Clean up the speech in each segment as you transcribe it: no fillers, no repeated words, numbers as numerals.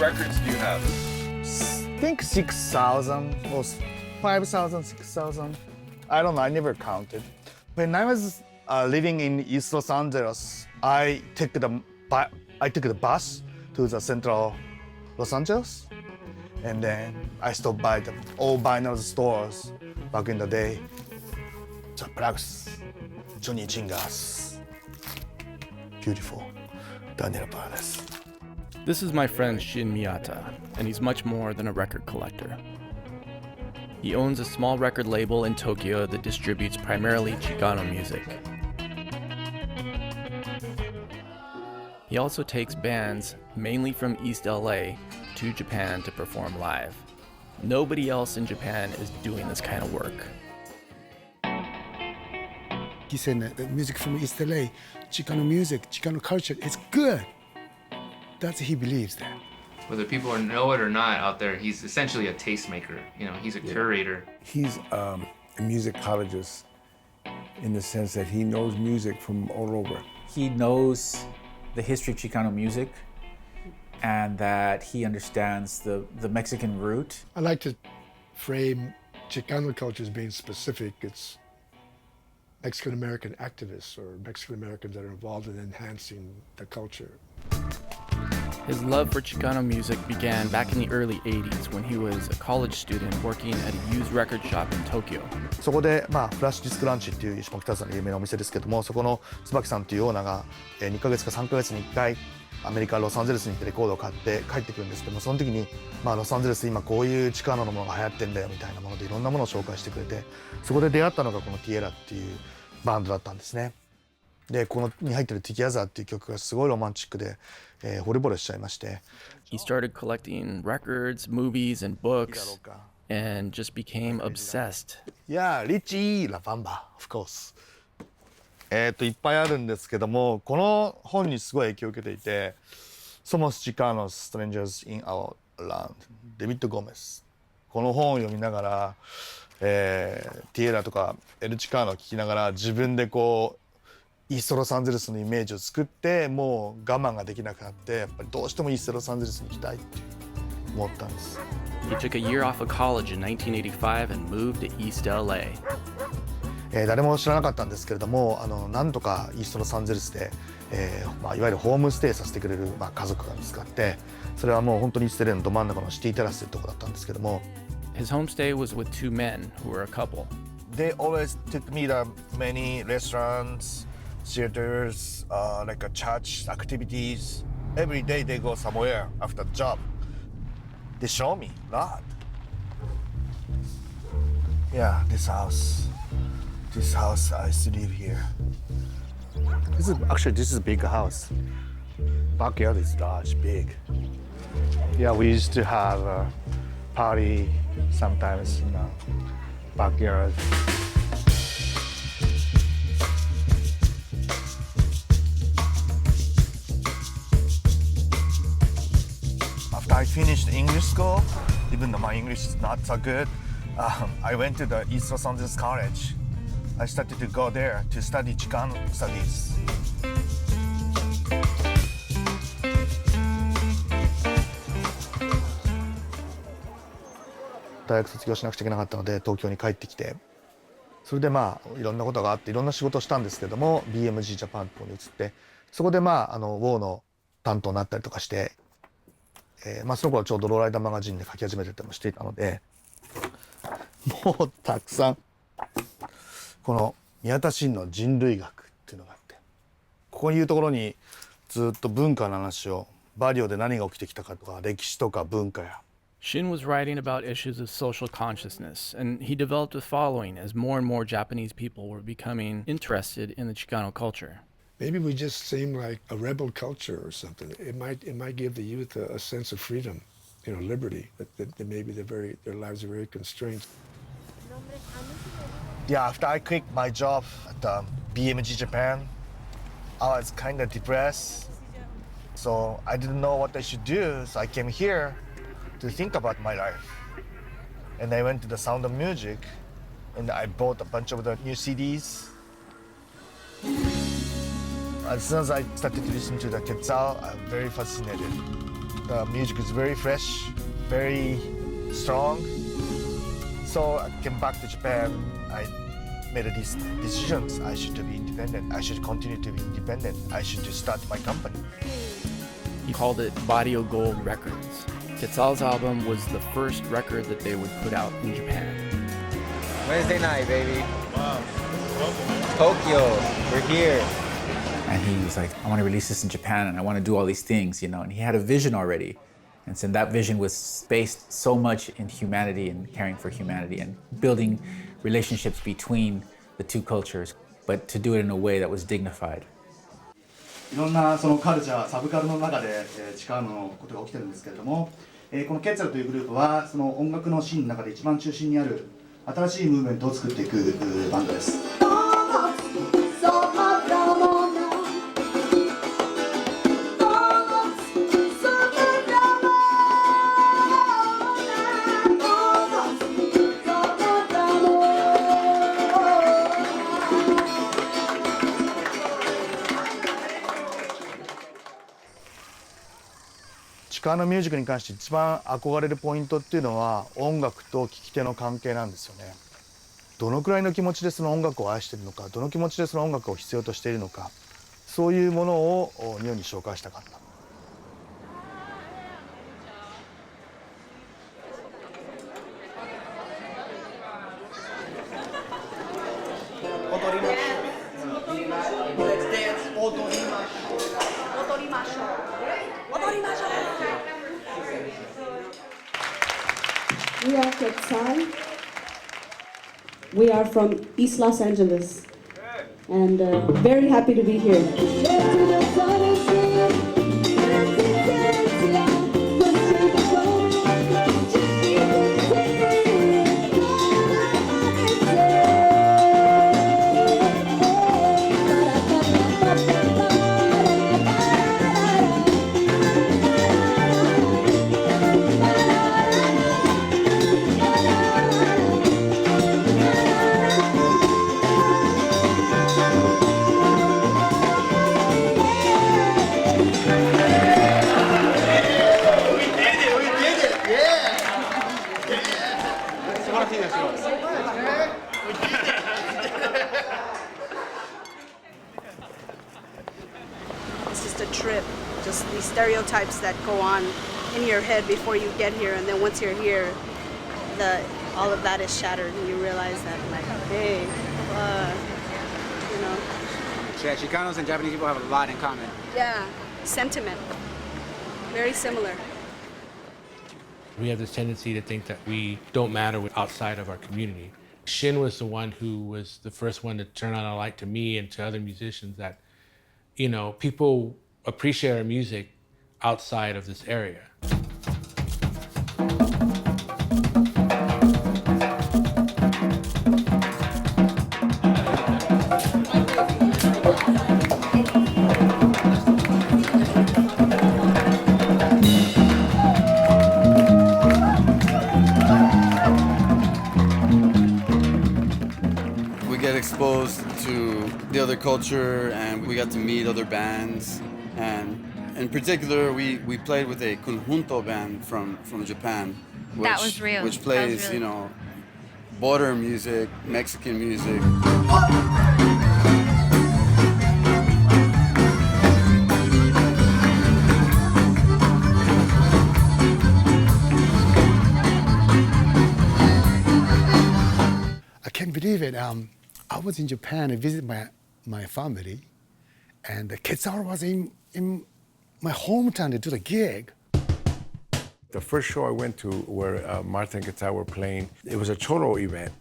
records do you have? I think 6,000 or 5,000, 6,000. I don't know. I never counted. When I was living in East Los Angeles, I took the bus to the central Los Angeles, and then I stopped by the all vinyl stores back in the day. The Plugs, Johnny Chingas, beautiful, Daniel Barnes. This is my friend Shin Miyata, and he's much more than a record collector. He owns a small record label in Tokyo that distributes primarily Chicano music. He also takes bands, mainly from East LA, to Japan to perform live. Nobody else in Japan is doing this kind of work. He said that music from East LA, Chicano music, Chicano culture, it's good. That's he believes that. Whether people know it or not out there, he's essentially a tastemaker. You know, he's a curator. He's a musicologist in the sense that he knows music from all over. He knows the history of Chicano music and that he understands the Mexican root. I like to frame Chicano culture as being specific. It's Mexican-American activists or Mexican-Americans that are involved in enhancing the culture. His love for Chicano music began back in the early 80s when he was a college student working at a used record shop in Tokyo. そこで、フラッシュディスクランチっていう下北沢の有名なお店ですけども、そこの椿さんっていうオーナーが2ヶ月か3ヶ月に1回アメリカ・ロサンゼルスに行ってレコードを買って帰ってくるんですけども、その時に、ロサンゼルスで今こういうチカーノのものが流行ってんだよみたいなものでいろんなものを紹介してくれて、そこで出会ったのがこのティエラっていうバンドだったんですね。で、このに入ってるティキャザーっていう曲がすごいロマンチックで、惚れ惚れしちゃいまして。He started collecting records, movies, and books, and just became obsessed. Yeah, Richie La Bamba, of course. いっぱいあるんですけども、この本にすごい影響を受けていて、Somos Chicanos, Strangers in Our Land, デビッド・ゴメス。この本を読みながら、ティエラとかエル・チカーノを聞きながら自分でこうイーストロサンゼルスのイメージを作ってもう我慢ができなくなってやっぱりどうしてもイーストロサンゼルスに行きたいって思ったんです。He took a year off of college in 1985 and moved to East LA. 誰も知らなかったんですけれどもなんとかイーストロサンゼルスで、いわゆるホームステイさせてくれる、家族が見つかってそれはもう本当にイーストレイのど真ん中のシティテラスというところだったんですけども His homestay was with two men who were a couple. They always took me to many restaurants, theaters, like a church activities. Every day they go somewhere after the job. They show me a lot. Yeah, this house I used to live here. This is a big house. Backyard is large, big. Yeah, we used to have a party sometimes in the backyard. After I finished English school, even though my English is not so good, I went to the East Los Angeles College. I started to go there to study Chicano studies. 大学卒業しなくちゃいけなかったので東京に帰ってきてそれでいろんなことがあっていろんな仕事をしたんですけども BMG ジャパンに移ってそこでウォーの担当になったりとかして、その頃ちょうどローライダーマガジンで書き始めてたりもしていたのでもうたくさんこの宮田真の人類学っていうのがあってここにいうところにずっと文化の話をバリオで何が起きてきたかとか歴史とか文化やShin was writing about issues of social consciousness, and he developed a following as more and more Japanese people were becoming interested in the Chicano culture. Maybe we just seem like a rebel culture or something. It might give the youth a sense of freedom, liberty. That maybe their lives are very constrained. Yeah, after I quit my job at BMG Japan, I was kind of depressed. So I didn't know what I should do. So I came here to think about my life. And I went to the Sound of Music and I bought a bunch of the new CDs. As soon as I started to listen to the Quetzal, I'm very fascinated. The music is very fresh, very strong. So I came back to Japan. I made these decisions. I should be independent. I should continue to be independent. I should start my company. He called it Barrio Gold Records. Quetzal's album was the first record that they would put out in Japan. Wednesday night, baby. Wow. Tokyo, we're here. And he was like, I want to release this in Japan and I want to do all these things, you know, and he had a vision already. And so that vision was based so much in humanity and caring for humanity and building relationships between the two cultures, but to do it in a way that was dignified. いろんなそのカルチャー、サブカルの中でチカーノのことが起きてるんですけれども、このケッツァルというグループはその音楽のシーンの中で一番中心にある新しいムーブメントを作っていくバンドです。チカーノミュージックに関して一番憧れるポイントっていうのは音楽と聴き手の関係なんですよね。どのくらいの気持ちでその音楽を愛しているのか、どの気持ちでその音楽を必要としているのか、そういうものを日本に紹介したかった。踊りましょう。Let's dance. 踊りましょう。踊りましょう。踊りましょう。We are Quetzal. We are from East Los Angeles, and very happy to be here. It's just a trip, just these stereotypes that go on in your head before you get here, and then once you're here, all of that is shattered, and you realize that, like, hey, you know. Yeah, Chicanos and Japanese people have a lot in common. Yeah, sentiment, very similar. We have this tendency to think that we don't matter outside of our community. Shin was the one who was the first one to turn on a light to me and to other musicians that, you know, people appreciate our music outside of this area. Exposed to the other culture, and we got to meet other bands, and in particular we played with a conjunto band from Japan, which plays you know, border music, Mexican music. I can't believe it. I was in Japan and visited my family, and Quetzal was in my hometown to do the gig. The first show I went to where Martha and Quetzal were playing, it was a Cholo event.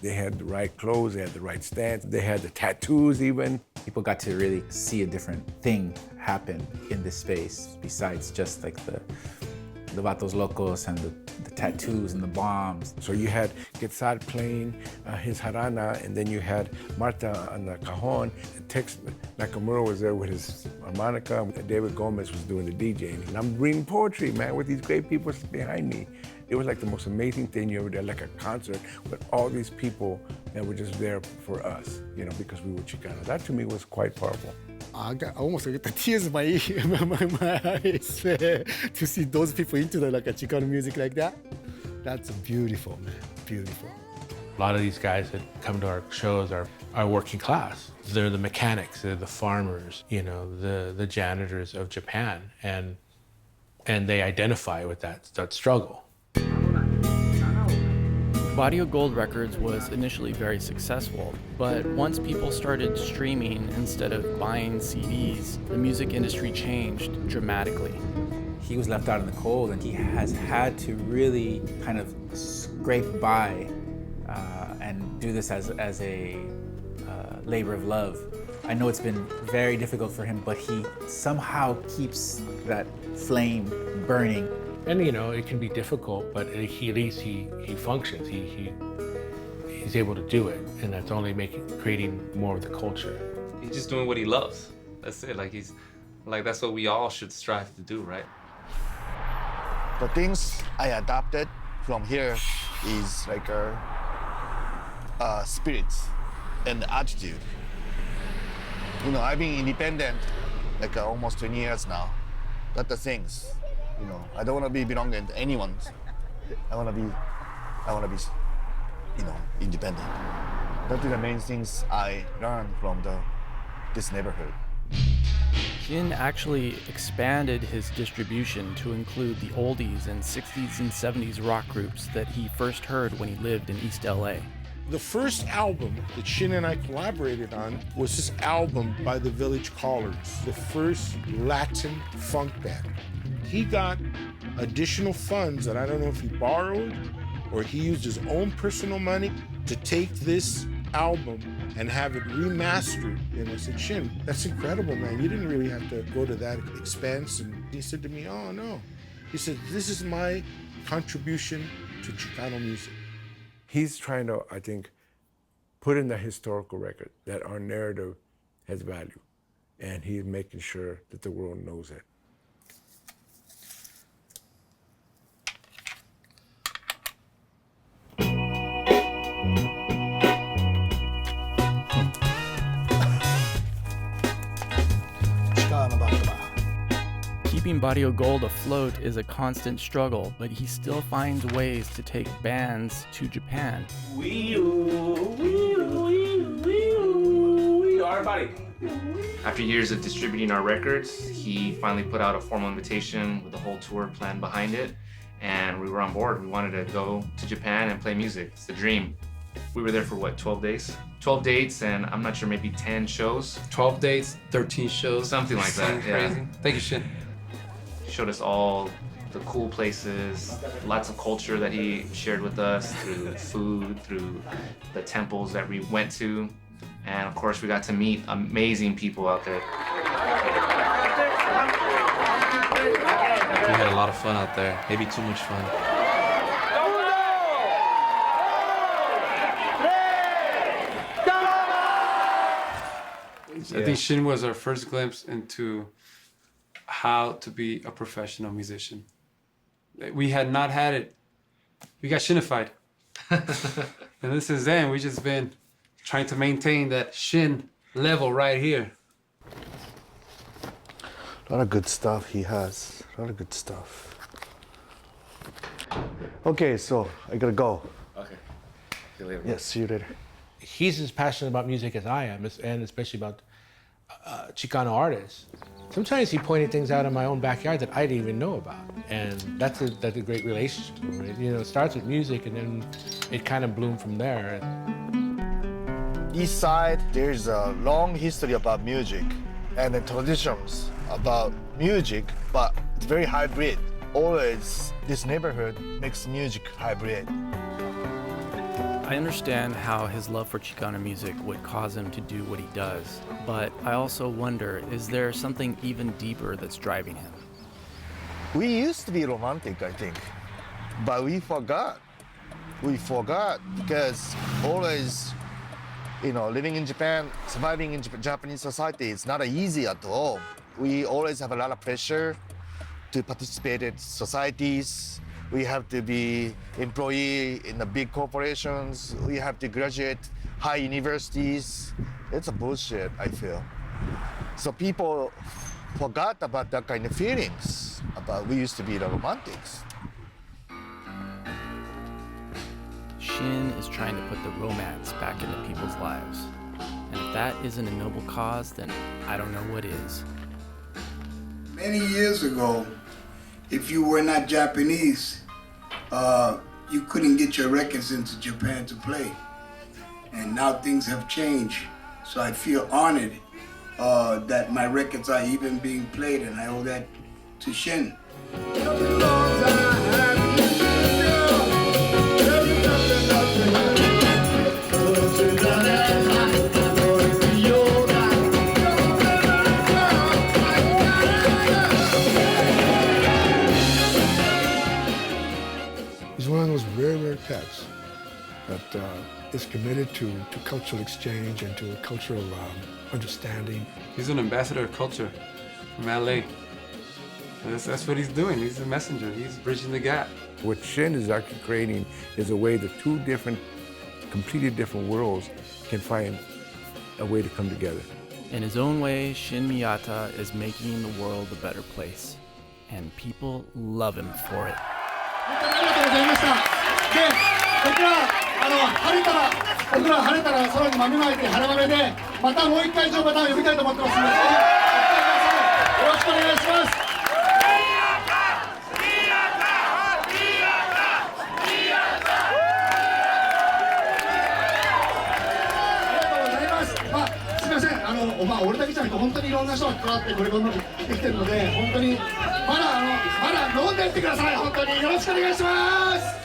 They had the right clothes, they had the right stance, they had the tattoos even. People got to really see a different thing happen in this space besides just like the Vatos Locos and the tattoos and the bombs. So you had Quetzal playing his jarana, and then you had Marta on the cajon. Tex Nakamura was there with his harmonica. David Gomez was doing the DJing. And I'm reading poetry, man, with these great people behind me. It was like the most amazing thing you ever did, like a concert with all these people that were just there for us, you know, because we were Chicanos. That to me was quite powerful. I almost get the tears in my eyes to see those people into the like a Chicano music like that. That's beautiful, man. Beautiful. A lot of these guys that come to our shows are working class. They're the mechanics, they're the farmers, you know, the janitors of Japan, and they identify with that struggle. Barrio Gold Records was initially very successful, but once people started streaming instead of buying CDs, the music industry changed dramatically. He was left out in the cold, and he has had to really kind of scrape by and do this as a labor of love. I know it's been very difficult for him, but he somehow keeps that flame burning. And you know, it can be difficult, but at least he functions. He's able to do it, and that's only creating more of the culture. He's just doing what he loves. That's it. That's what we all should strive to do, right? The things I adopted from here is like spirit and attitude. You know, I've been independent like almost 20 years now. That's the things. You know, I don't want to be belonging to anyone. I want to be, you know, independent. That is the main things I learned from this neighborhood. Shin actually expanded his distribution to include the oldies and 60s and 70s rock groups that he first heard when he lived in East LA. The first album that Shin and I collaborated on was this album by the Village Callers, the first Latin funk band. He got additional funds that I don't know if he borrowed or he used his own personal money to take this album and have it remastered. And I said, Shin, that's incredible, man. You didn't really have to go to that expense. And he said to me, oh, no. He said, this is my contribution to Chicano music. He's trying to, I think, put in the historical record that our narrative has value. And he's making sure that the world knows it. Keeping Barrio Gold afloat is a constant struggle, but he still finds ways to take bands to Japan. After years of distributing our records, he finally put out a formal invitation with a whole tour plan behind it, and we were on board. We wanted to go to Japan and play music. It's the dream. We were there for what, 12 days? 12 dates, and I'm not sure, maybe 10 shows. 12 dates, 13 shows. Something like that, Crazy. Yeah. Thank you, Shin. Showed us all the cool places, lots of culture that he shared with us through food, through the temples that we went to. And of course, we got to meet amazing people out there. We had a lot of fun out there, maybe too much fun. I think Shin was our first glimpse into how to be a professional musician. We had not had it. We got Shinified. And this is then, we just been trying to maintain that Shin level right here. A lot of good stuff he has. A lot of good stuff. Okay, so I gotta go. Okay. See you later. Yes, see you later. He's as passionate about music as I am, and especially about Chicano artists. Sometimes he pointed things out in my own backyard that I didn't even know about, and that's a great relationship. Right? You know, it starts with music, and then it kind of bloomed from there. East side, there's a long history about music and the traditions about music, but it's very hybrid. Always, this neighborhood makes music hybrid. I understand how his love for Chicano music would cause him to do what he does, but I also wonder, is there something even deeper that's driving him? We used to be romantic, I think, but we forgot. We forgot because always, you know, living in Japan, surviving in Japanese society is not easy at all. We always have a lot of pressure to participate in societies. We have to be employee in the big corporations. We have to graduate high universities. It's a bullshit, I feel. So people forgot about that kind of feelings about we used to be the romantics. Shin is trying to put the romance back into people's lives. And if that isn't a noble cause, then I don't know what is. Many years ago, if you were not Japanese, you couldn't get your records into Japan to play. And now things have changed. So I feel honored that my records are even being played, and I owe that to Shin. He's one of those very rare cats that is committed to cultural exchange and to a cultural understanding. He's an ambassador of culture from LA. That's what he's doing. He's a messenger. He's bridging the gap. What Shin is actually creating is a way that two different, completely different worlds can find a way to come together. In his own way, Shin Miyata is making the world a better place. And people love him for it. 僕ら晴れたら空に豆まいて晴れ豆でまたもう一回以上また呼びたいと思ってますので、よろしくお願いします。すみません、俺だけじゃなくて本当にいろんな人が関わってこれこんなの来てきてるので、本当にまだ飲んでってください。本当によろしくお願いします。